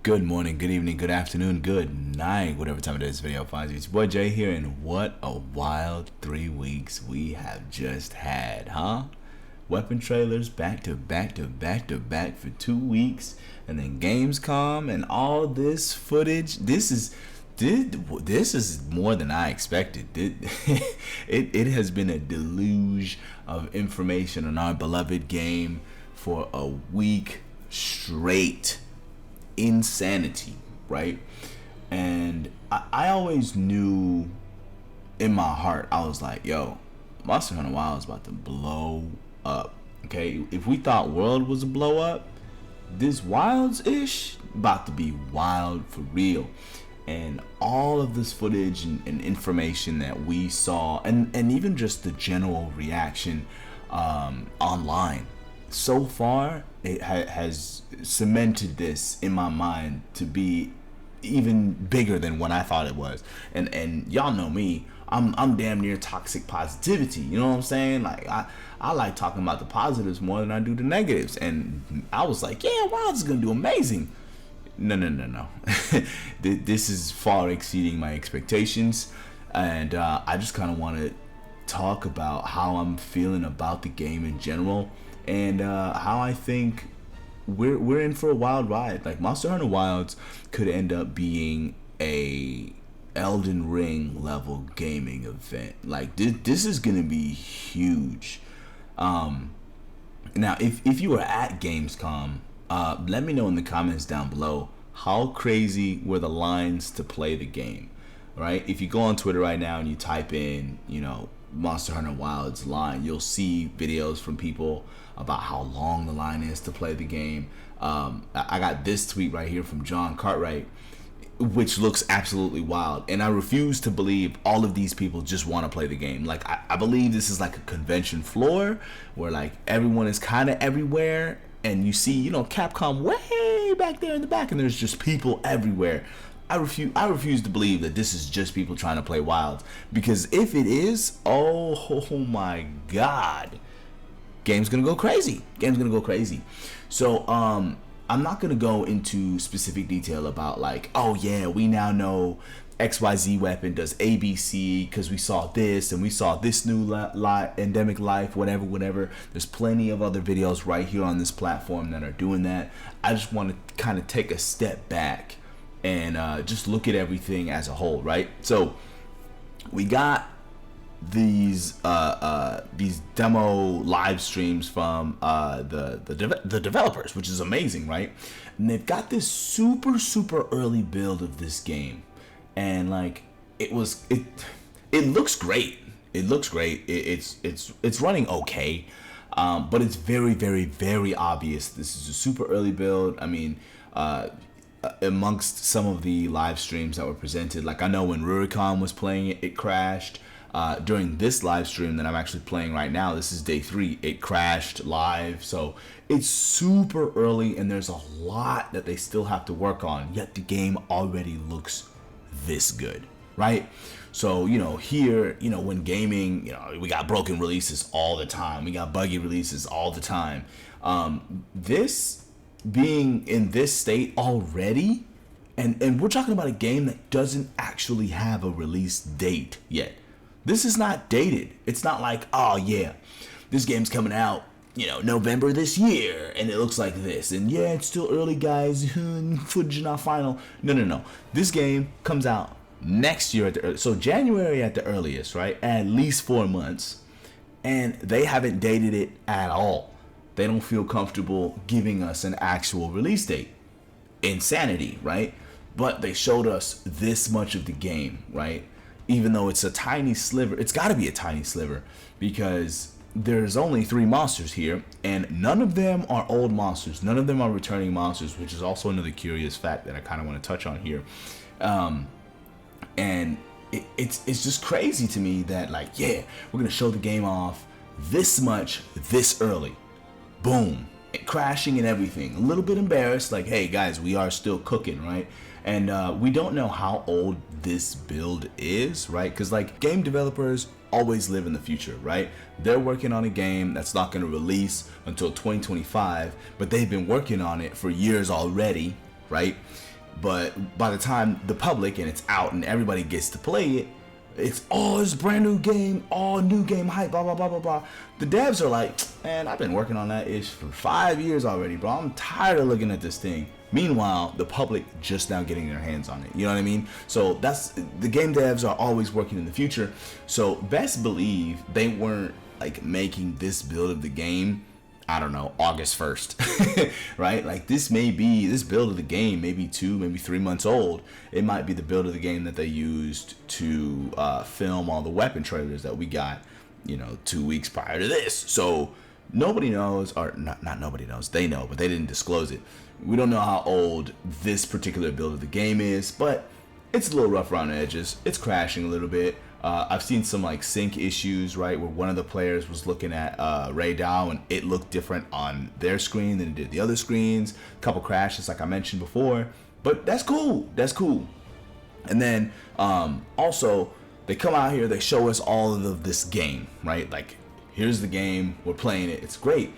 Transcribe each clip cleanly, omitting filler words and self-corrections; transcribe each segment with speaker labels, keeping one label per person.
Speaker 1: Good morning, good evening, good afternoon, good night, whatever time it is this video finds you. It's your boy Jay here, and what a wild 3 weeks we have just had, huh? Weapon trailers back to back to back to back for 2 weeks, and then Gamescom and all this footage. This is more than I expected. It has been a deluge of information on our beloved game for a week straight. Insanity, right? And I always knew in my heart, I was like, yo, Monster Hunter Wild is about to blow up. Okay, if we thought World was a blow up, this Wilds-ish about to be wild for real. And all of this footage and information that we saw, and even just the general reaction online so far, it has cemented this in my mind to be even bigger than what I thought it was. And y'all know me, I'm damn near toxic positivity. You know what I'm saying? Like I like talking about the positives more than I do the negatives. And I was like, yeah, Wilds is gonna do amazing. No. This is far exceeding my expectations, and I just kind of want to talk about how I'm feeling about the game in general, and how I think we're in for a wild ride. Like, Monster Hunter Wilds could end up being a Elden Ring level gaming event. Like, this is gonna be huge. Now, if you were at Gamescom, let me know in the comments down below, how crazy were the lines to play the game, right? If you go on Twitter right now and you type in, Monster Hunter Wilds line, you'll see videos from people about how long the line is to play the game. I got this tweet right here from John Cartwright, which looks absolutely wild, and I refuse to believe all of these people just want to play the game. Like, I believe this is like a convention floor where, like, everyone is kind of everywhere, and you see, Capcom way back there in the back, and there's just people everywhere. I refuse to believe that this is just people trying to play Wilds, because if it is, oh my god, game's gonna go crazy. So I'm not gonna go into specific detail about, like, oh yeah, we now know XYZ weapon does ABC because we saw this and we saw this new endemic life, whatever. There's plenty of other videos right here on this platform that are doing that. I just want to kind of take a step back and just look at everything as a whole, right? So we got these demo live streams from the developers, which is amazing, right? And they've got this super early build of this game, and like it looks great. It's running okay, but it's very obvious this is a super early build. I mean, amongst some of the live streams that were presented, like, I know when Rurikon was playing it, it crashed. During this live stream that I'm actually playing right now, this is day 3, it crashed live. So it's super early, and there's a lot that they still have to work on, yet the game already looks this good, right? So, here, when gaming, we got broken releases all the time, we got buggy releases all the time. This being in this state already, and we're talking about a game that doesn't actually have a release date yet. This is not dated. It's not like, oh yeah, this game's coming out, November this year, and it looks like this, and yeah, it's still early, guys, footage is not final. No. This game comes out next year so January at the earliest, right? At least 4 months, and they haven't dated it at all. They don't feel comfortable giving us an actual release date. Insanity, right? But they showed us this much of the game, right? Even though it's a tiny sliver, it's got to be a tiny sliver, because there's only 3 monsters here, and none of them are old monsters. None of them are returning monsters, which is also another curious fact that I kind of want to touch on here. And it's just crazy to me that, like, yeah, we're gonna show the game off this much this early. Boom, crashing and everything. A little bit embarrassed, like, hey guys, we are still cooking, right? And we don't know how old this build is, right? Because, like, game developers always live in the future, right? They're working on a game that's not going to release until 2025, but they've been working on it for years already, right? But by the time the public and it's out and everybody gets to play it, it's brand new game, all new game hype, blah blah blah blah blah. The devs are like, man, I've been working on that ish for 5 years already, bro. I'm tired of looking at this thing. Meanwhile, the public just now getting their hands on it. You know what I mean? So that's the game devs are always working in the future. So best believe they weren't like making this build of the game, I don't know, August 1st, right? Like this build of the game, maybe 2, maybe 3 months old. It might be the build of the game that they used to film all the weapon trailers that we got, 2 weeks prior to this. So nobody knows, or not nobody knows, they know, but they didn't disclose it. We don't know how old this particular build of the game is, but it's a little rough around the edges. It's crashing a little bit. I've seen some like sync issues, right, where one of the players was looking at Ray Dow and it looked different on their screen than it did the other screens. A couple crashes, like I mentioned before, but that's cool. That's cool. And then also they come out here, they show us all of this game, right? Like, here's the game, we're playing it, it's great.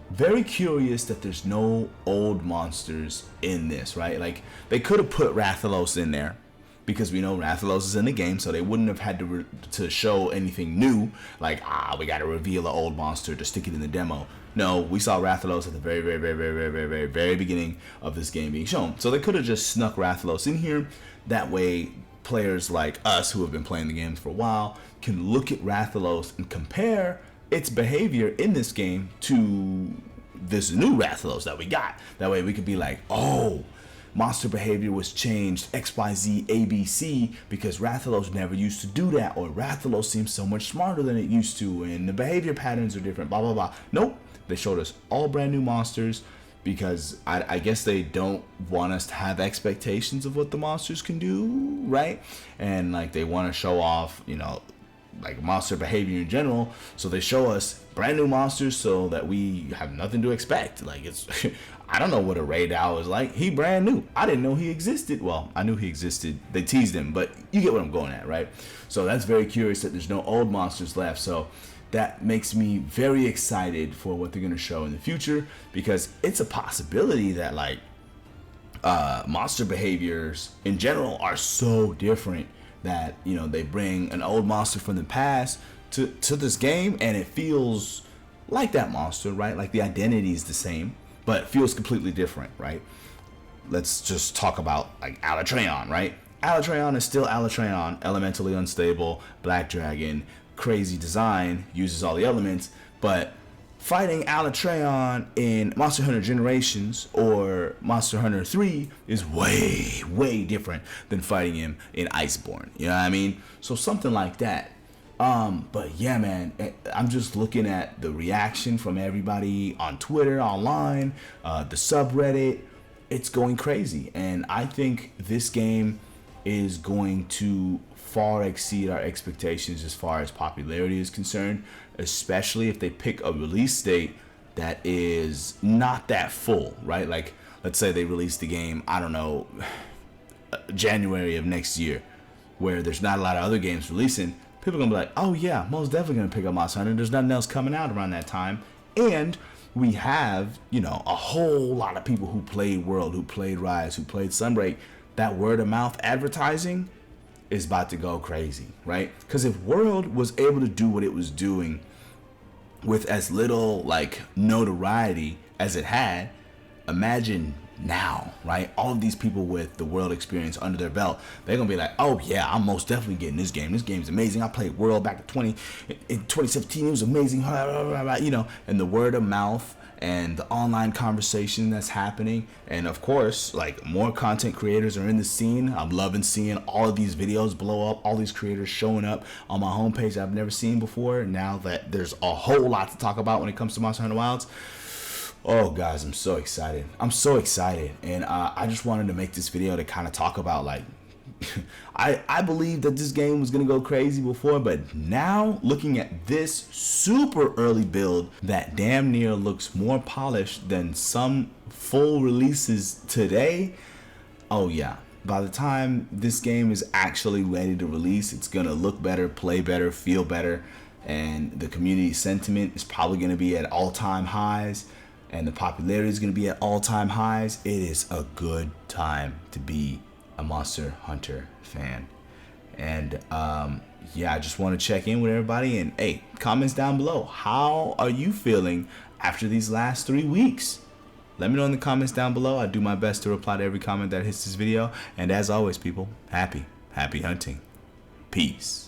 Speaker 1: Very curious that there's no old monsters in this, right? Like, they could have put Rathalos in there, because we know Rathalos is in the game, so they wouldn't have had to show anything new, like, we got to reveal an old monster to stick it in the demo. No, we saw Rathalos at the very, very, very, very, very, very, very, very beginning of this game being shown. So they could have just snuck Rathalos in here. That way, players like us who have been playing the games for a while can look at Rathalos and compare its behavior in this game to this new Rathalos that we got. That way we could be like, oh, monster behavior was changed XYZ ABC because Rathalos never used to do that, or Rathalos seems so much smarter than it used to and the behavior patterns are different, blah blah blah. Nope, they showed us all brand new monsters because I guess they don't want us to have expectations of what the monsters can do, right? And like they want to show off, like monster behavior in general, so they show us brand new monsters so that we have nothing to expect. Like, it's I don't know what a Raid Owl is like. He brand new. I didn't know he existed. Well, I knew he existed. They teased him, but you get what I'm going at, right? So that's very curious that there's no old monsters left. So that makes me very excited for what they're going to show in the future, because it's a possibility that like monster behaviors in general are so different that they bring an old monster from the past to this game and it feels like that monster, right? Like the identity is the same, but it feels completely different, right? Let's just talk about like Alatreon, right? Alatreon is still Alatreon, elementally unstable, black dragon, crazy design, uses all the elements, but fighting Alatreon in Monster Hunter Generations or Monster Hunter 3 is way, way different than fighting him in Iceborne. You know what I mean? So something like that. But yeah, man, I'm just looking at the reaction from everybody on Twitter, online, the subreddit. It's going crazy. And I think this game is going to far exceed our expectations as far as popularity is concerned, especially if they pick a release date that is not that full, right? Like, let's say they release the game, I don't know, January of next year, where there's not a lot of other games releasing. People are gonna be like, oh yeah, most definitely gonna pick up Monster Hunter. There's nothing else coming out around that time. And we have, a whole lot of people who played World, who played Rise, who played Sunbreak. That word of mouth advertising is about to go crazy, right? Because if World was able to do what it was doing with as little like notoriety as it had, imagine now, right? All of these people with the World experience under their belt, they're gonna be like, oh yeah, I'm most definitely getting this game. This game's amazing. I played World back in 2017. It was amazing, and the word of mouth and the online conversation that's happening, and of course, like, more content creators are in the scene. I'm loving seeing all of these videos blow up, all these creators showing up on my homepage I've never seen before, now that there's a whole lot to talk about when it comes to Monster Hunter Wilds. Oh guys, I'm so excited. And I just wanted to make this video to kind of talk about, like, I believe that this game was gonna go crazy before, but now looking at this super early build that damn near looks more polished than some full releases today, oh yeah, by the time this game is actually ready to release, it's gonna look better, play better, feel better, and the community sentiment is probably gonna be at all-time highs. and the popularity is going to be at all-time highs. It is a good time to be a Monster Hunter fan. And yeah, I just want to check in with everybody, and hey, comments down below. How are you feeling after these last 3 weeks? Let me know in the comments down below. I do my best to reply to every comment that hits this video. And as always, people, happy hunting. Peace.